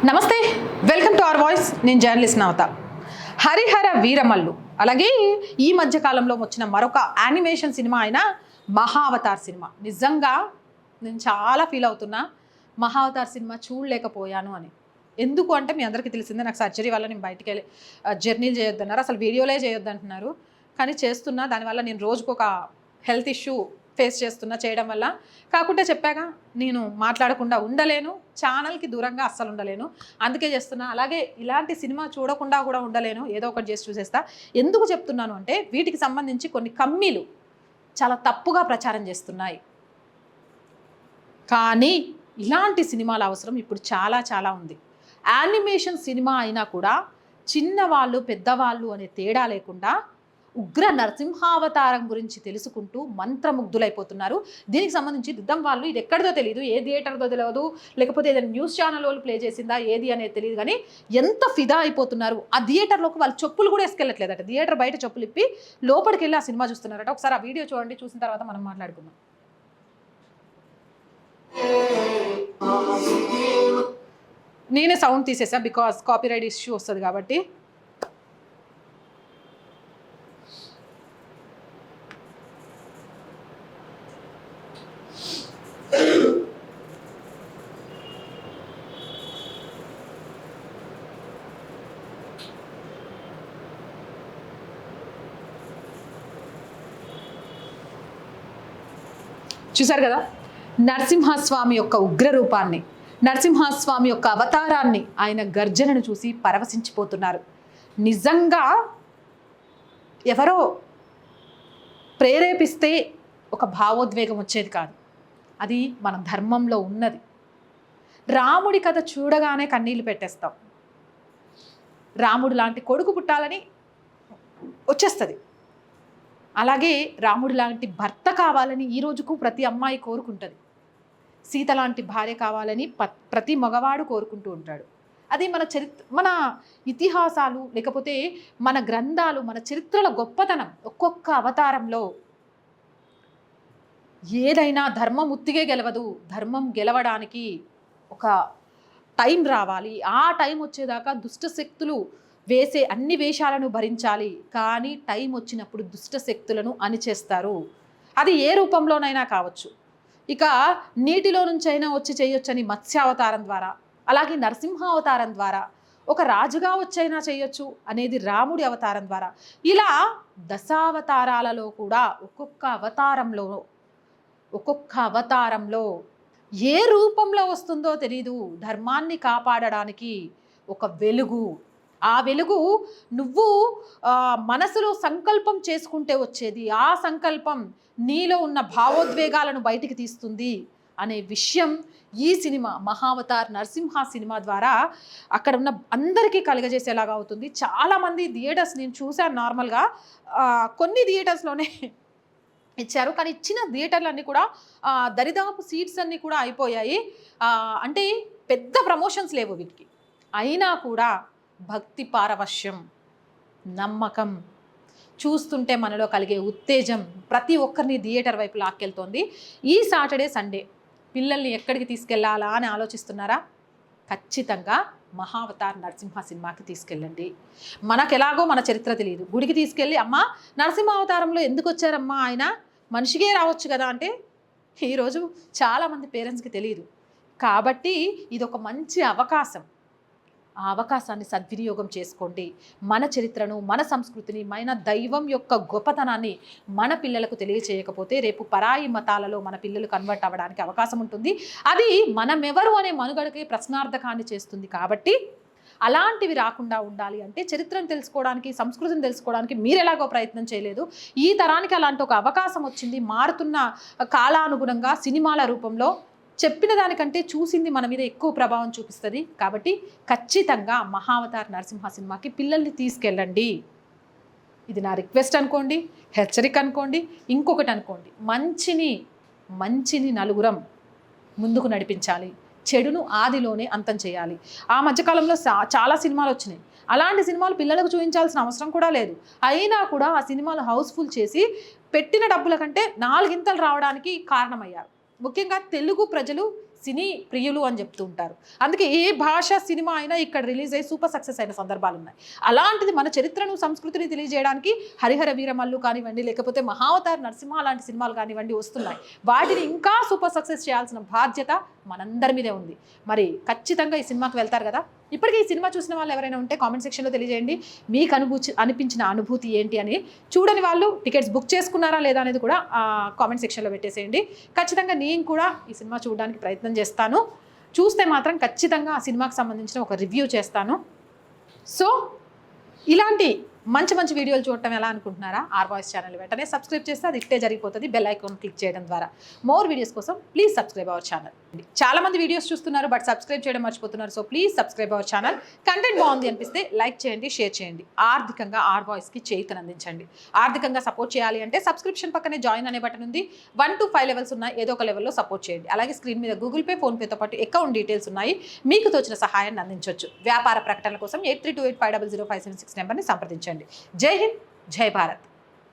నమస్తే, welcome to our voice. నేను journalist నవత. హరిహర వీరమల్లు, అలాగే ఈ మధ్య కాలంలో వచ్చిన మరొక యానిమేషన్ సినిమా అయిన మహావతార్ సినిమా. నిజంగా నేను చాలా ఫీల్ అవుతున్నా మహావతార్ సినిమా చూడలేకపోయాను అని. ఎందుకు అంటే మీ అందరికీ తెలిసిందే, నాకు సర్జరీ వల్ల నేను బయటికి వెళ్ళి జర్నీలు చేయొద్దన్నారు, అసలు వీడియోలే చేయొద్దంటున్నారు. కానీ చేస్తున్నా. దానివల్ల నేను రోజుకొక హెల్త్ ఇష్యూ ఫేస్ చేస్తున్నా చేయడం వల్ల. కాకుంటే చెప్పాక నేను మాట్లాడకుండా ఉండలేను, ఛానల్కి దూరంగా అస్సలు ఉండలేను, అందుకే చేస్తున్నా. అలాగే ఇలాంటి సినిమా చూడకుండా కూడా ఉండలేను, ఏదో ఒకటి చేసి చూసేస్తా. ఎందుకు చెప్తున్నాను అంటే వీటికి సంబంధించి కొన్ని కమ్మీలు చాలా తప్పుగా ప్రచారం చేస్తున్నాయి. కానీ ఇలాంటి సినిమాల అవసరం ఇప్పుడు చాలా చాలా ఉంది. యానిమేషన్ సినిమా అయినా కూడా చిన్నవాళ్ళు పెద్దవాళ్ళు అనే తేడా లేకుండా ఉగ్ర నరసింహావతారం గురించి తెలుసుకుంటూ మంత్రముగ్ధులైపోతున్నారు. దీనికి సంబంధించి దిద్దం వాళ్ళు ఇది ఎక్కడిదో తెలియదు, ఏ థియేటర్దో తెలియదు, లేకపోతే ఏదైనా న్యూస్ ఛానల్ వాళ్ళు ప్లే చేసిందా ఏది అనేది తెలియదు, కానీ ఎంత ఫిదా అయిపోతున్నారు. ఆ థియేటర్లోకి వాళ్ళు చెప్పులు కూడా వేసుకెళ్ళట్లేదట, థియేటర్ బయట చెప్పులు ఇప్పి లోపలికి వెళ్ళి ఆ సినిమా చూస్తున్నారట. ఒకసారి ఆ వీడియో చూడండి, చూసిన తర్వాత మనం మాట్లాడుకుందాం. నేనే సౌండ్ తీసేసా, బికాస్ కాపీరైట్ ఇష్యూ వస్తుంది కాబట్టి. చూసారు కదా, నరసింహస్వామి యొక్క ఉగ్ర రూపాన్ని, నరసింహస్వామి యొక్క అవతారాన్ని, ఆయన గర్జనను చూసి పరవశించిపోతున్నారు. నిజంగా ఎవరో ప్రేరేపిస్తే ఒక భావోద్వేగం వచ్చేది కాదు, అది మన ధర్మంలో ఉన్నది. రాముడి కథ చూడగానే కన్నీళ్ళు పెట్టేస్తాం, రాముడు లాంటి కొడుకు పుట్టాలని వచ్చేస్తుంది. అలాగే రాముడు లాంటి భర్త కావాలని ఈ రోజుకు ప్రతి అమ్మాయి కోరుకుంటుంది. సీత లాంటి భార్య కావాలని ప్రతి మగవాడు కోరుకుంటూ ఉంటాడు. అది మన ఇతిహాసాలు, లేకపోతే మన గ్రంథాలు, మన చరిత్రల గొప్పతనం. ఒక్కొక్క అవతారంలో ఏదైనా ధర్మం ఉత్తిగే గెలవదు, ధర్మం గెలవడానికి ఒక టైం రావాలి. ఆ టైం వచ్చేదాకా దుష్ట శక్తులు వేసే అన్ని వేషాలను భరించాలి, కానీ టైం వచ్చినప్పుడు దుష్ట శక్తులను అణిచేస్తారు. అది ఏ రూపంలోనైనా కావచ్చు. ఇక నీటిలో నుంచైనా వచ్చి చేయొచ్చని మత్స్యావతారం ద్వారా, అలాగే నరసింహావతారం ద్వారా, ఒక రాజుగా వచ్చైనా చేయొచ్చు అనేది రాముడి అవతారం ద్వారా, ఇలా దశావతారాలలో కూడా ఒక్కొక్క అవతారంలో ఏ రూపంలో వస్తుందో తెలీదు, ధర్మాన్ని కాపాడడానికి ఒక వెలుగు. ఆ వెలుగు నువ్వు మనసులో సంకల్పం చేసుకుంటే వచ్చేది. ఆ సంకల్పం నీలో ఉన్న భావోద్వేగాలను బయటికి తీస్తుంది అనే విషయం ఈ సినిమా మహావతార్ నరసింహ సినిమా ద్వారా అక్కడ ఉన్న అందరికీ కలుగజేసేలాగా అవుతుంది. చాలామంది థియేటర్స్ నేను చూశాను, నార్మల్గా కొన్ని థియేటర్స్లోనే ఇచ్చారు, కానీ ఇచ్చిన థియేటర్లన్నీ కూడా దరిదాపు సీట్స్ అన్నీ కూడా అయిపోయాయి. అంటే పెద్ద ప్రమోషన్స్ లేవు వీటికి, అయినా కూడా భక్తి పారవశ్యం, నమ్మకం, చూస్తుంటే మనలో కలిగే ఉత్తేజం ప్రతి ఒక్కరిని థియేటర్ వైపు లాక్కెళ్తోంది. ఈ సాటర్డే సండే పిల్లల్ని ఎక్కడికి తీసుకెళ్లాలా అని ఆలోచిస్తున్నారా? ఖచ్చితంగా మహావతార్ నరసింహ సినిమాకి తీసుకెళ్ళండి. మనకు ఎలాగో మన చరిత్ర తెలియదు, గుడికి తీసుకెళ్ళి అమ్మ నరసింహావతారంలో ఎందుకు వచ్చారమ్మా, ఆయన మనిషికే రావచ్చు కదా అంటే ఈరోజు చాలామంది పేరెంట్స్కి తెలియదు. కాబట్టి ఇది ఒక మంచి అవకాశం. ఆ అవకాశాన్ని సద్వినియోగం చేసుకోండి. మన చరిత్రను, మన సంస్కృతిని, మన దైవం యొక్క గొప్పతనాన్ని మన పిల్లలకు తెలియచేయకపోతే రేపు పరాయి మతాలలో మన పిల్లలు కన్వర్ట్ అవ్వడానికి అవకాశం ఉంటుంది. అది మనమెవరు అనే మనుగడకి ప్రశ్నార్థకాన్ని చేస్తుంది. కాబట్టి అలాంటివి రాకుండా ఉండాలి అంటే చరిత్రను తెలుసుకోవడానికి, సంస్కృతిని తెలుసుకోవడానికి మీరు ఎలాగో ప్రయత్నం చేయలేదు. ఈ తరానికి అలాంటి ఒక అవకాశం వచ్చింది. మారుతున్న కాలానుగుణంగా సినిమాల రూపంలో చెప్పిన దానికంటే చూసింది మన మీద ఎక్కువ ప్రభావం చూపిస్తుంది. కాబట్టి ఖచ్చితంగా మహావతార్ నరసింహ సినిమాకి పిల్లల్ని తీసుకెళ్ళండి. ఇది నా రిక్వెస్ట్ అనుకోండి, హెచ్చరిక అనుకోండి, ఇంకొకటి అనుకోండి. మంచిని నలుగురం ముందుకు నడిపించాలి, చెడును ఆదిలోనే అంతం చేయాలి. ఆ మధ్యకాలంలో చాలా సినిమాలు వచ్చినాయి, అలాంటి సినిమాలు పిల్లలకు చూపించాల్సిన అవసరం కూడా లేదు. అయినా కూడా ఆ సినిమాలు హౌస్ఫుల్ చేసి పెట్టిన డబ్బుల కంటే 4 గింతలు రావడానికి కారణమయ్యారు. ముఖ్యంగా తెలుగు ప్రజలు సినీ ప్రియులు అని చెప్తూ ఉంటారు. అందుకే ఏ భాష సినిమా అయినా ఇక్కడ రిలీజ్ అయ్యి సూపర్ సక్సెస్ అయిన సందర్భాలు ఉన్నాయి. అలాంటిది మన చరిత్రను సంస్కృతిని తెలియజేయడానికి హరిహర వీరమల్లు కానివ్వండి, లేకపోతే మహావతార్ నరసింహ లాంటి సినిమాలు కానివ్వండి వస్తున్నాయి. వాటిని ఇంకా సూపర్ సక్సెస్ చేయాల్సిన బాధ్యత మనందరి మీదే ఉంది. మరి ఖచ్చితంగా ఈ సినిమాకి వెళ్తారు కదా. ఇప్పటికీ ఈ సినిమా చూసిన వాళ్ళు ఎవరైనా ఉంటే కామెంట్ సెక్షన్లో తెలియజేయండి మీకు అనిపించిన అనుభూతి ఏంటి అని. చూడని వాళ్ళు టికెట్స్ బుక్ చేసుకున్నారా లేదా అనేది కూడా కామెంట్ సెక్షన్లో పెట్టేసేయండి. ఖచ్చితంగా నేను కూడా ఈ సినిమా చూడడానికి ప్రయత్నం చేస్తాను. చూస్తే మాత్రం ఖచ్చితంగా ఆ సినిమాకి సంబంధించిన ఒక రివ్యూ చేస్తాను. సో ఇలాంటి మంచి మంచి వీడియోలు చూడటం ఎలా అనుకుంటున్నారా? ఆర్ వాయిస్ ఛానల్ వెంటనే సబ్స్క్రైబ్ చేస్తే అది ఇట్టే జరిగిపోతుంది. బెల్ ఐకాన్ క్లిక్ చేయడం ద్వారా మోర్ వీడియోస్ కోసం ప్లీజ్ సబ్స్క్రైబ్ అవర్ ఛానల్. చాలా మంది వీడియోస్ చూస్తున్నారు బట్ సబ్స్క్రైబ్ చేయడం మర్చిపోతున్నారు. So please subscribe our channel. Content బాగుంది అనిపిస్తే లైక్ చేయండి, షేర్ చేయండి. ఆర్థికంగా ఆర్ వాయిస్కి చేయితను అందించండి. ఆర్థికంగా సపోర్ట్ చేయాలి అంటే సబ్స్క్రిప్షన్ పక్కనే జాయిన్ అనే బటన్ ఉంది. 1 to 5 లెవెల్స్ ఉన్నాయి. ఏదో ఒక లెవెల్లో సపోర్ట్ చేయండి. అలాగే స్క్రీన్ మీద గూగుల్ పే, ఫోన్పేతో పాటు అకౌంట్ డీటెయిల్స్ ఉన్నాయి. మీకు తోచిన సహాయాన్ని అందించవచ్చు. వ్యాపార ప్రకటనల కోసం 8328500576 నెంబర్ని సంప్రదించండి. జై హింద్, జై భారత్.